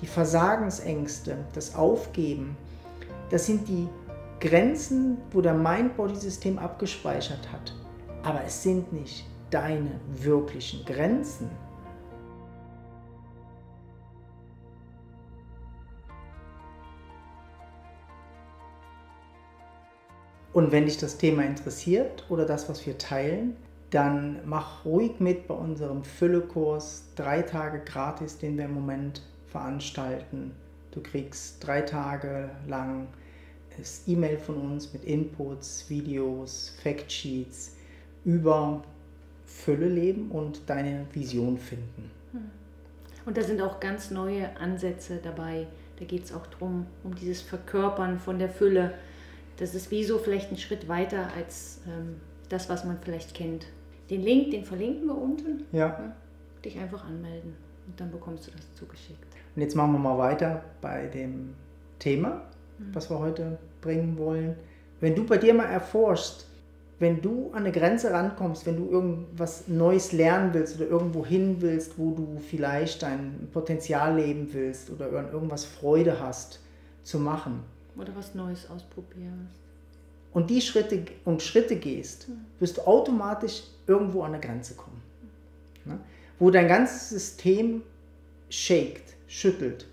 Die Versagensängste, das Aufgeben, das sind die Grenzen, wo der Mind-Body-System abgespeichert hat. Aber es sind nicht deine wirklichen Grenzen. Und wenn dich das Thema interessiert oder das, was wir teilen, dann mach ruhig mit bei unserem Füllekurs 3 Tage gratis, den wir im Moment veranstalten. Du kriegst 3 Tage lang das E-Mail von uns mit Inputs, Videos, Factsheets über Fülle leben und deine Vision finden. Und da sind auch ganz neue Ansätze dabei. Da geht es auch darum, um dieses Verkörpern von der Fülle. Das ist wie so vielleicht ein Schritt weiter als das, was man vielleicht kennt. Den Link, den verlinken wir unten. Ja. Dich einfach anmelden und dann bekommst du das zugeschickt. Und jetzt machen wir mal weiter bei dem Thema, was wir heute bringen wollen. Wenn du bei dir mal erforschst, wenn du an eine Grenze rankommst, wenn du irgendwas Neues lernen willst oder irgendwo hin willst, wo du vielleicht dein Potenzial leben willst oder an irgendwas Freude hast zu machen. Oder was Neues ausprobierst. Und die Schritte gehst, wirst du automatisch irgendwo an eine Grenze kommen. Ne? Wo dein ganzes System shakt, schüttelt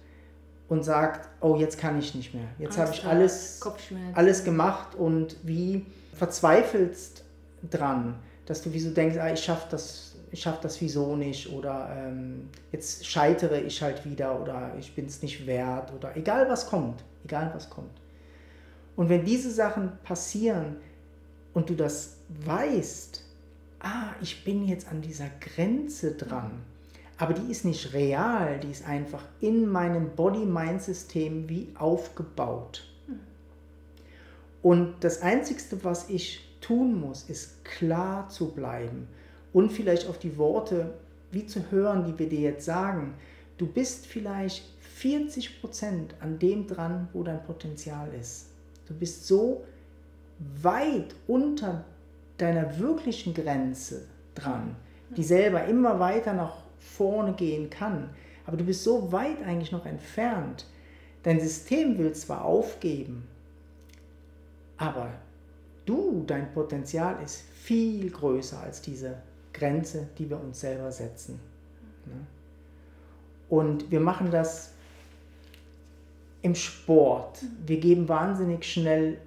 und sagt, oh, jetzt kann ich nicht mehr. Jetzt habe ich alles gemacht und wie verzweifelst dran, dass du wie so denkst, ich schaff das wieso nicht oder jetzt scheitere ich halt wieder oder ich bin es nicht wert oder egal was kommt. Und wenn diese Sachen passieren und du das weißt, ich bin jetzt an dieser Grenze dran, aber die ist nicht real, die ist einfach in meinem Body-Mind-System wie aufgebaut. Und das Einzige, was ich tun muss, ist klar zu bleiben und vielleicht auf die Worte wie zu hören, die wir dir jetzt sagen. Du bist vielleicht 40% an dem dran, wo dein Potenzial ist. Du bist so weit unter deiner wirklichen Grenze dran, die selber immer weiter nach vorne gehen kann. Aber du bist so weit eigentlich noch entfernt. Dein System will zwar aufgeben, aber dein Potenzial ist viel größer als diese Grenze, die wir uns selber setzen. Und wir machen das im Sport. Wir geben wahnsinnig schnell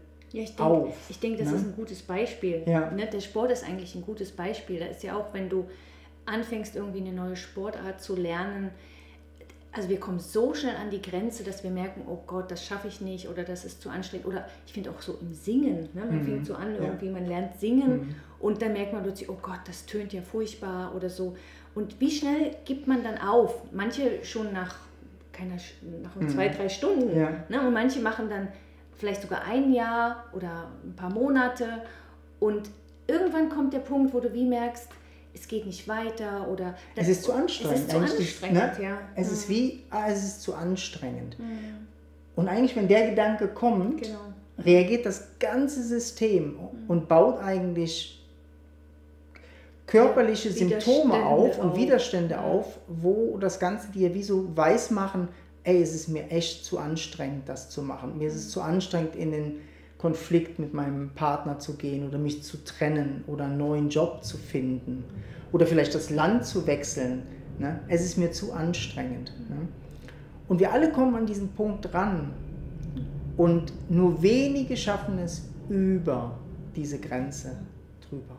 auf. Ich denke, das ist ein gutes Beispiel. Ja. Der Sport ist eigentlich ein gutes Beispiel. Da ist ja auch, wenn du anfängst, irgendwie eine neue Sportart zu lernen, also wir kommen so schnell an die Grenze, dass wir merken, oh Gott, das schaffe ich nicht oder das ist zu anstrengend. Oder ich finde auch so im Singen, ne? Man fängt so an, irgendwie, man lernt singen und dann merkt man plötzlich, oh Gott, das tönt ja furchtbar oder so. Und wie schnell gibt man dann auf? Manche schon nach 2, 3 Stunden. Ja. Ne? Und manche machen dann vielleicht sogar 1 Jahr oder ein paar Monate. Und irgendwann kommt der Punkt, wo du wie merkst, es geht nicht weiter oder... Es ist zu anstrengend. Es ist zu anstrengend, ja. Es ist zu anstrengend. Und eigentlich, wenn der Gedanke kommt, reagiert das ganze System und baut eigentlich körperliche Symptome auf und Widerstände auf, wo das Ganze dir wie so weiß machen, es ist mir echt zu anstrengend, das zu machen. Mir ist es zu anstrengend, in den Konflikt mit meinem Partner zu gehen oder mich zu trennen oder einen neuen Job zu finden oder vielleicht das Land zu wechseln. Ne? Es ist mir zu anstrengend. Ne? Und wir alle kommen an diesen Punkt ran und nur wenige schaffen es über diese Grenze drüber.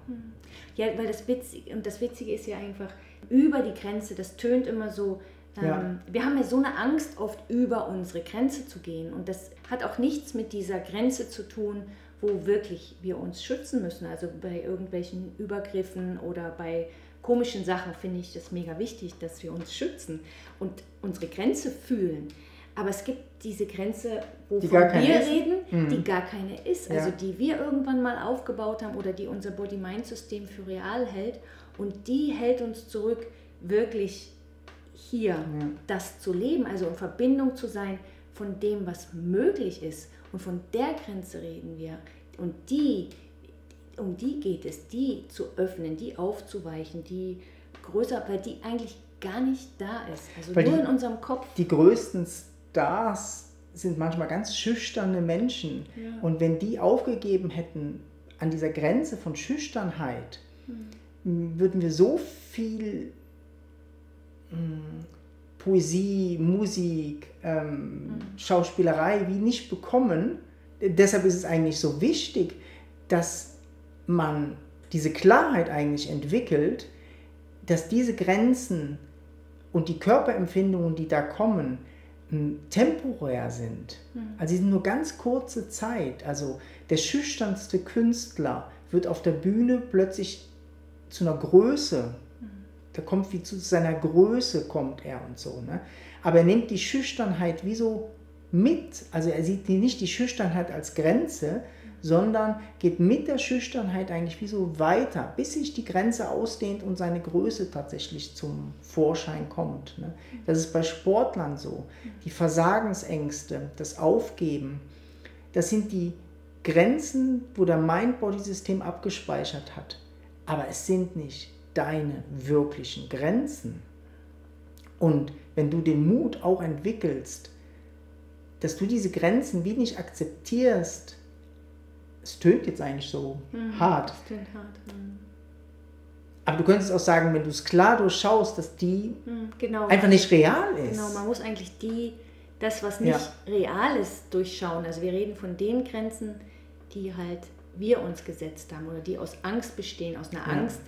Ja, weil das Witzige ist ja einfach, über die Grenze, das tönt immer so, wir haben ja so eine Angst oft über unsere Grenze zu gehen und das hat auch nichts mit dieser Grenze zu tun, wo wirklich wir uns schützen müssen, also bei irgendwelchen Übergriffen oder bei komischen Sachen finde ich das mega wichtig, dass wir uns schützen und unsere Grenze fühlen. Aber es gibt diese Grenze, wovon wir reden, die gar keine ist. Also die wir irgendwann mal aufgebaut haben oder die unser Body-Mind-System für real hält. Und die hält uns zurück, wirklich hier das zu leben. Also in Verbindung zu sein von dem, was möglich ist. Und von der Grenze reden wir. Und um die geht es, die zu öffnen, die aufzuweichen, die größer, weil die eigentlich gar nicht da ist. Also Weil nur in unserem Kopf. Die größten Stars sind manchmal ganz schüchterne Menschen. Ja. Und wenn die aufgegeben hätten an dieser Grenze von Schüchternheit, würden wir so viel Poesie, Musik, Schauspielerei wie nicht bekommen. Deshalb ist es eigentlich so wichtig, dass man diese Klarheit eigentlich entwickelt, dass diese Grenzen und die Körperempfindungen, die da kommen, temporär sind. Also sie sind nur ganz kurze Zeit. Also der schüchternste Künstler wird auf der Bühne plötzlich zu einer Größe. Da kommt wie zu seiner Größe kommt er und so. Ne? Aber er nimmt die Schüchternheit wie so mit. Also er sieht nicht die Schüchternheit als Grenze, sondern geht mit der Schüchternheit eigentlich wie so weiter, bis sich die Grenze ausdehnt und seine Größe tatsächlich zum Vorschein kommt. Ne? Das ist bei Sportlern so. Die Versagensängste, das Aufgeben, das sind die Grenzen, wo der Mind-Body-System abgespeichert hat. Aber es sind nicht deine wirklichen Grenzen. Und wenn du den Mut auch entwickelst, dass du diese Grenzen wie nicht akzeptierst, es tönt jetzt eigentlich so hart. Das tönt hart. Aber du könntest auch sagen, wenn du es klar durchschaust, dass die genau. einfach nicht real ist. Genau, man muss eigentlich das, was nicht real ist, durchschauen. Also wir reden von den Grenzen, die halt wir uns gesetzt haben oder die aus Angst bestehen, aus einer Angst,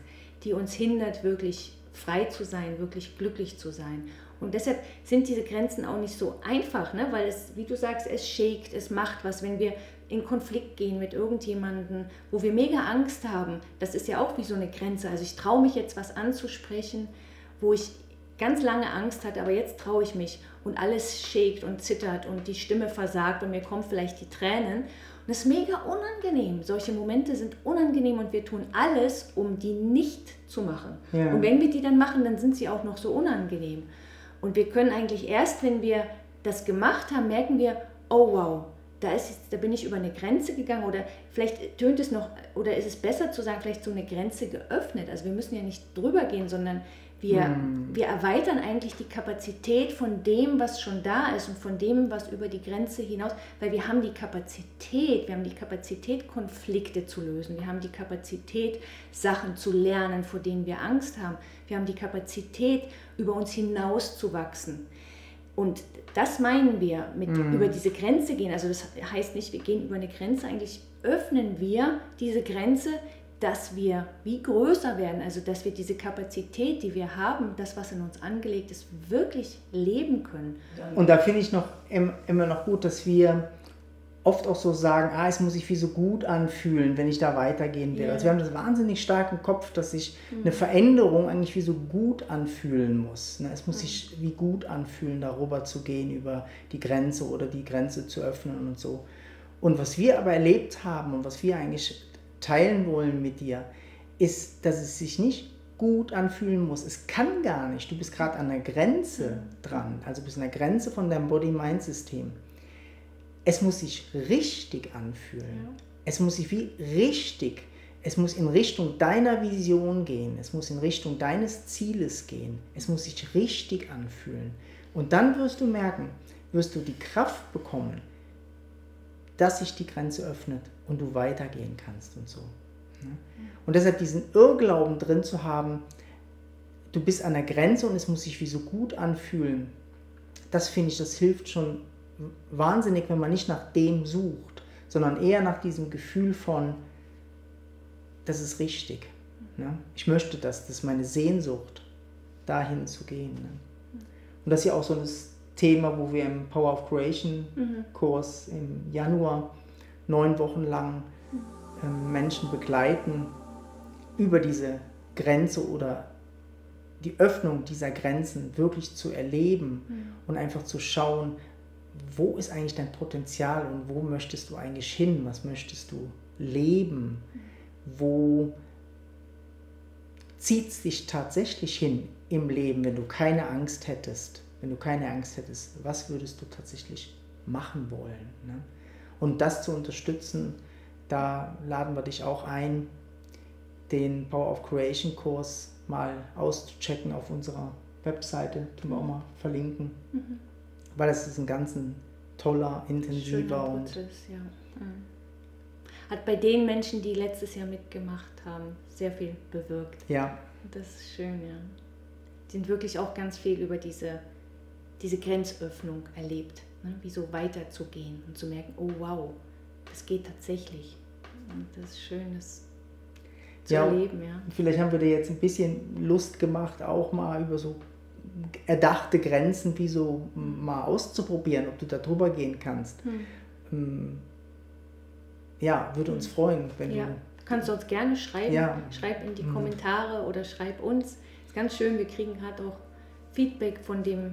die uns hindert, wirklich frei zu sein, wirklich glücklich zu sein. Und deshalb sind diese Grenzen auch nicht so einfach, ne? Weil es, wie du sagst, es shakt, es macht was, wenn wir in Konflikt gehen mit irgendjemandem, wo wir mega Angst haben. Das ist ja auch wie so eine Grenze. Also ich traue mich jetzt was anzusprechen, wo ich ganz lange Angst hatte, aber jetzt traue ich mich und alles shakt und zittert und die Stimme versagt und mir kommen vielleicht die Tränen. Und das ist mega unangenehm. Solche Momente sind unangenehm und wir tun alles, um die nicht zu machen. Ja. Und wenn wir die dann machen, dann sind sie auch noch so unangenehm. Und wir können eigentlich erst, wenn wir das gemacht haben, merken wir, oh wow, da bin ich über eine Grenze gegangen oder vielleicht tönt es noch, oder ist es besser zu sagen, vielleicht so eine Grenze geöffnet. Also wir müssen ja nicht drüber gehen, sondern wir erweitern eigentlich die Kapazität von dem, was schon da ist und von dem, was über die Grenze hinaus, weil wir haben die Kapazität, Konflikte zu lösen, wir haben die Kapazität, Sachen zu lernen, vor denen wir Angst haben, wir haben die Kapazität, über uns hinaus zu wachsen. Und das meinen wir mit über diese Grenze gehen. Also das heißt nicht, wir gehen über eine Grenze, eigentlich öffnen wir diese Grenze, dass wir wie größer werden, also dass wir diese Kapazität, die wir haben, das, was in uns angelegt ist, wirklich leben können. Und da finde ich immer noch gut, dass wir oft auch so sagen, es muss sich wie so gut anfühlen, wenn ich da weitergehen will. Yeah. Also wir haben das wahnsinnig stark im Kopf, dass sich eine Veränderung eigentlich wie so gut anfühlen muss. Ne? Es muss sich wie gut anfühlen, darüber zu gehen, über die Grenze oder die Grenze zu öffnen und so. Und was wir aber erlebt haben und was wir eigentlich teilen wollen mit dir, ist, dass es sich nicht gut anfühlen muss. Es kann gar nicht. Du bist gerade an der Grenze dran. Also du bist an der Grenze von deinem Body-Mind-System. Es muss sich richtig anfühlen. Ja. Es muss sich wie richtig, es muss in Richtung deiner Vision gehen. Es muss in Richtung deines Zieles gehen. Es muss sich richtig anfühlen. Und dann wirst du merken, wirst du die Kraft bekommen, dass sich die Grenze öffnet und du weitergehen kannst und so. Und deshalb diesen Irrglauben drin zu haben, du bist an der Grenze und es muss sich wie so gut anfühlen, das finde ich, das hilft schon wahnsinnig, wenn man nicht nach dem sucht, sondern eher nach diesem Gefühl von, das ist richtig. Ne? Ich möchte das ist meine Sehnsucht, dahin zu gehen. Ne? Und das ist ja auch so ein Thema, wo wir im Power of Creation Kurs im Januar 9 Wochen lang Menschen begleiten, über diese Grenze oder die Öffnung dieser Grenzen wirklich zu erleben und einfach zu schauen, wo ist eigentlich dein Potenzial und wo möchtest du eigentlich hin, was möchtest du leben, wo zieht es dich tatsächlich hin im Leben, wenn du keine Angst hättest, was würdest du tatsächlich machen wollen? Ne? Und das zu unterstützen, da laden wir dich auch ein, den Power of Creation Kurs mal auszuchecken auf unserer Webseite, die wir auch mal verlinken. Weil das ist ein ganz toller, intensiver schöner Prozess, ja. Hat bei den Menschen, die letztes Jahr mitgemacht haben, sehr viel bewirkt. Ja. Das ist schön, ja. Die sind wirklich auch ganz viel über diese Grenzöffnung erlebt, ne? Wie so weiterzugehen und zu merken, oh wow, das geht tatsächlich. Und das ist schön, das zu erleben, ja. Vielleicht haben wir dir jetzt ein bisschen Lust gemacht, auch mal über so erdachte Grenzen wie so mal auszuprobieren, ob du da drüber gehen kannst. Ja, würde uns freuen, wenn du... Kannst du uns gerne schreiben. Ja. Schreib in die Kommentare oder schreib uns. Ist ganz schön, wir kriegen gerade auch Feedback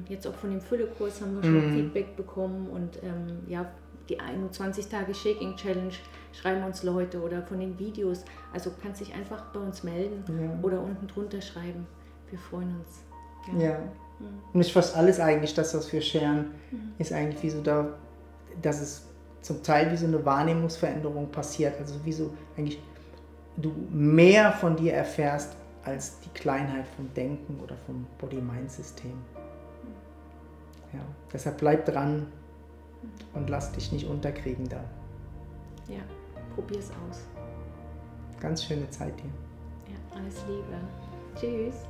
jetzt auch von dem Füllekurs haben wir schon Feedback bekommen und die 21 Tage Shaking Challenge schreiben uns Leute oder von den Videos. Also kannst dich einfach bei uns melden oder unten drunter schreiben. Wir freuen uns. Ja. Und nicht fast alles eigentlich, das, was wir scheren, ist eigentlich wie so dass es zum Teil wie so eine Wahrnehmungsveränderung passiert. Also wie so eigentlich du mehr von dir erfährst als die Kleinheit vom Denken oder vom Body-Mind-System. Ja, deshalb bleib dran und lass dich nicht unterkriegen da. Ja, probier's aus. Ganz schöne Zeit dir. Ja, alles Liebe. Tschüss.